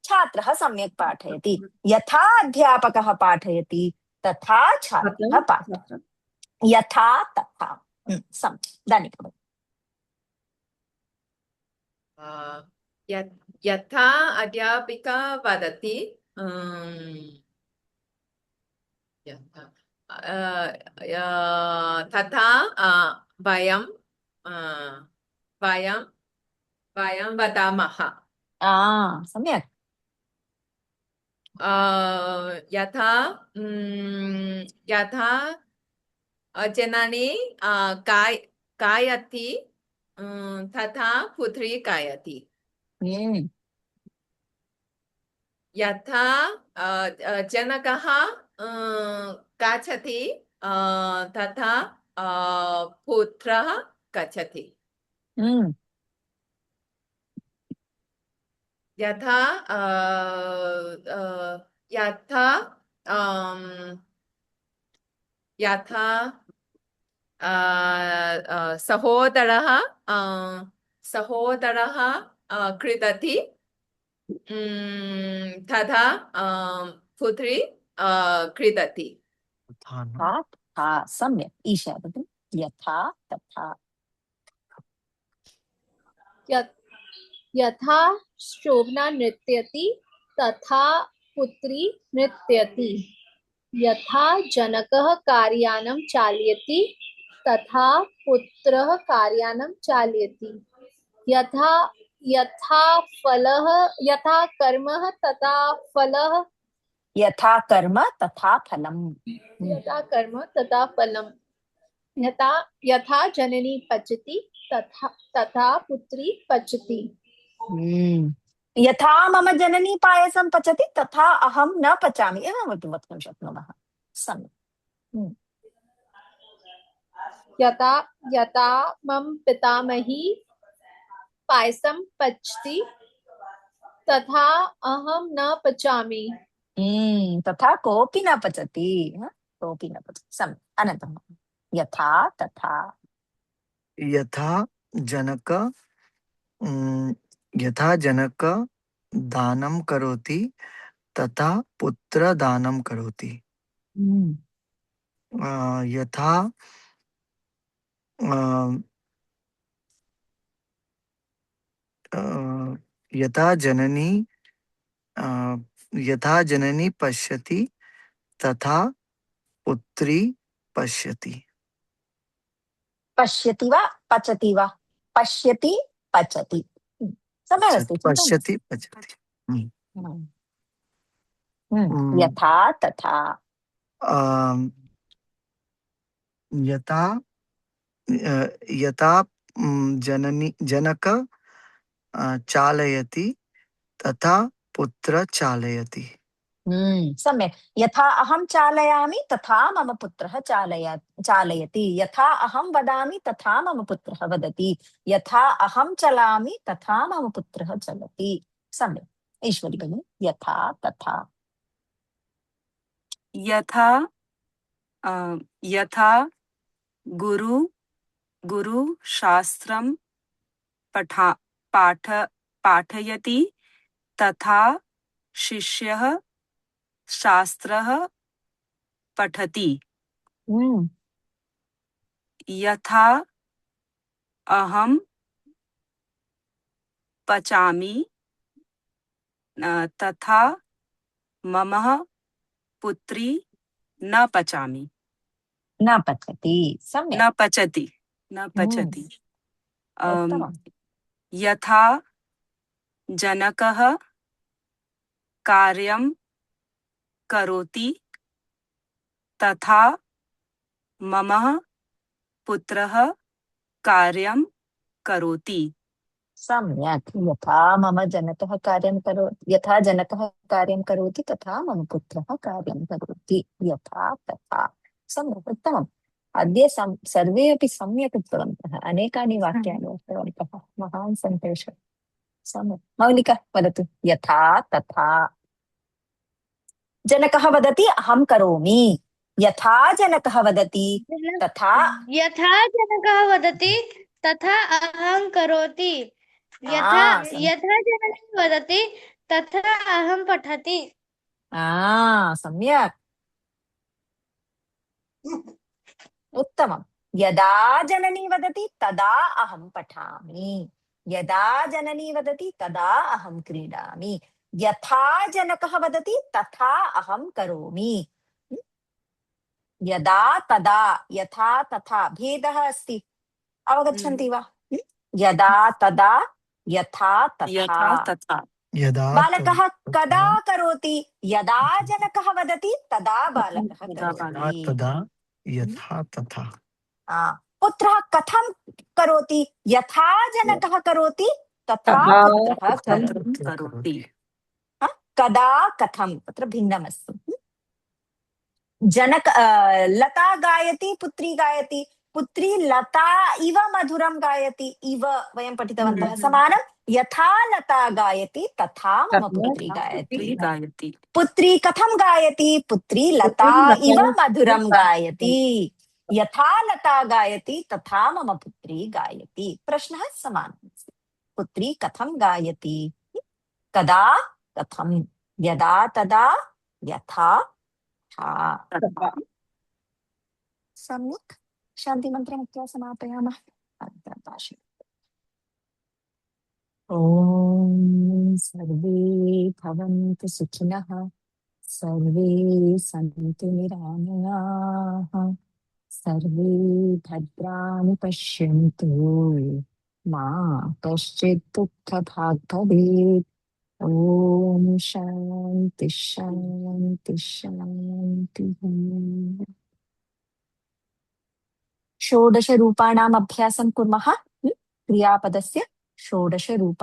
छात्रः सम्यक् पाठयति। यथा अध्यापकः पाठयति तथा छात्रः पाठयति। यथा तथा। सम्यक्। दानिका यथा अध्यापिका वदति तथा वयं वदामः। सम्यक्। यथा जननी गायति तथा पुत्री गायति। यथा जनकः गच्छति तथा पुत्रः गच्छति। यथा सहोदरः क्रीडति तथा पुत्री क्रीडति। सम्यक्। ईशा भगिनी। यथा तथा। यथा शोभना नृत्यति तथा पुत्री नृत्यति। यथा जनकः कार्यानं चालयति तथा पुत्रः कार्यानं चालयति। यथा कर्मः तथा फलः। यथा कर्म तथा फलम्. यथा कर्म तथा फलम्. यथा यथा जननी पचति तथा पुत्री पचति. यथा मम जननी पायसं पचति तथा अहं न पचामि एवमपि वक्तुं शक्नुमः. सम्यक्. यथा यथा मम पितामही पायसं पचति तथा अहं न पचामि. तथा कोऽपि न पचति. कोऽपि न पचति. सम्यक्. अनन्तरं यथा तथा. यथा जनक दानं करोति तथा पुत्र दानं करोति. यथा यथा जननी पश्यति तथा पुत्री पश्यति. पश्यति वा पचति वा? पश्यति पचति. सम्यक् अस्ति. पश्यति पचति. यथा तथा. यथा जनक चालयति तथा पुत्र चालयति. सम्यक्. यथा अहं चालयामि तथा मम पुत्रः चालयति. यथा अहं वदामि तथा मम पुत्रः वदति. यथा अहं चलामि तथा मम पुत्रः चलति. सम्यक्. ईश्वरी भगिनी. यथा तथा. यथा गुरु शास्त्रं पाठयति तथा शिष्यः शास्त्रः पठति. यथा अहं पचामि तथा मम पुत्री न पचामि. न पचति. सम्यक्. न पचति. उत्तमम्. यथा जनकः कार्यं करोति तथा मम पुत्रः कार्यं करोति. सम्यक्. यथा जनकः कार्यं करोति तथा मम पुत्रः कार्यं करोति. यथा तथा. सम्यक्. उत्तमम्. अद्य सर्वे अपि सम्यक् उक्तवन्तः. अनेकानि वाक्यानि उक्तवन्तः. महान् सन्तोषः. सम्यक्. मौलिका वदतु. यथा तथा. जनकः वदति अहं करोमि. यथा जनकः वदति तथा. यथा जनकः वदति तथा अहं करोति. यथा जननी वदति तथा अहं पठति. सम्यक्. उत्तमम्. यदा जननी वदति तदा अहं पठामि. यदा जननी वदति तदा अहं क्रीडामि. यथा जनकः वदति तथा अहं करोमि. यदा तदा. यथा तथा. भेदः अस्ति. अवगच्छन्ति वा? यदा तदा. यथा तथा. बालकः कदा करोति? यदा जनकः वदति तदा बालकः करोति. तदा. यथा तथा. पुत्रः कथं करोति? यथा जनकः करोति तथा पुत्रः करोति. कदा कथं तत्र भिन्नमस्ति. लता गायति, पुत्री गायति. पुत्री लता इव मधुरं गायति. इव वयं पठितवन्तः. समानं. यथा लता गायति तथा मम पुत्री गायति. पुत्री कथं गायति? पुत्री लता इव मधुरं गायति. यथा लता गायति तथा मम पुत्री गायति. प्रश्नः समानः. पुत्री कथं गायति? कदा कथं. यदा तदा. यथा तथा. सम्यक्. शान्तिमन्त्रमुक्त्वा समापयामः. ॐ सर्वे भवन्तु सुखिनः. सर्वे सन्तु निरामयाः. सर्वे भद्राणि पश्यन्तु. मा कश्चित् दुःखभाग् भवेत्. ॐ शान्ति शान्ति शान्तिः। षोडश रूपाणाम् अभ्यासं कुर्मः। क्रियापदस्य षोडश रूप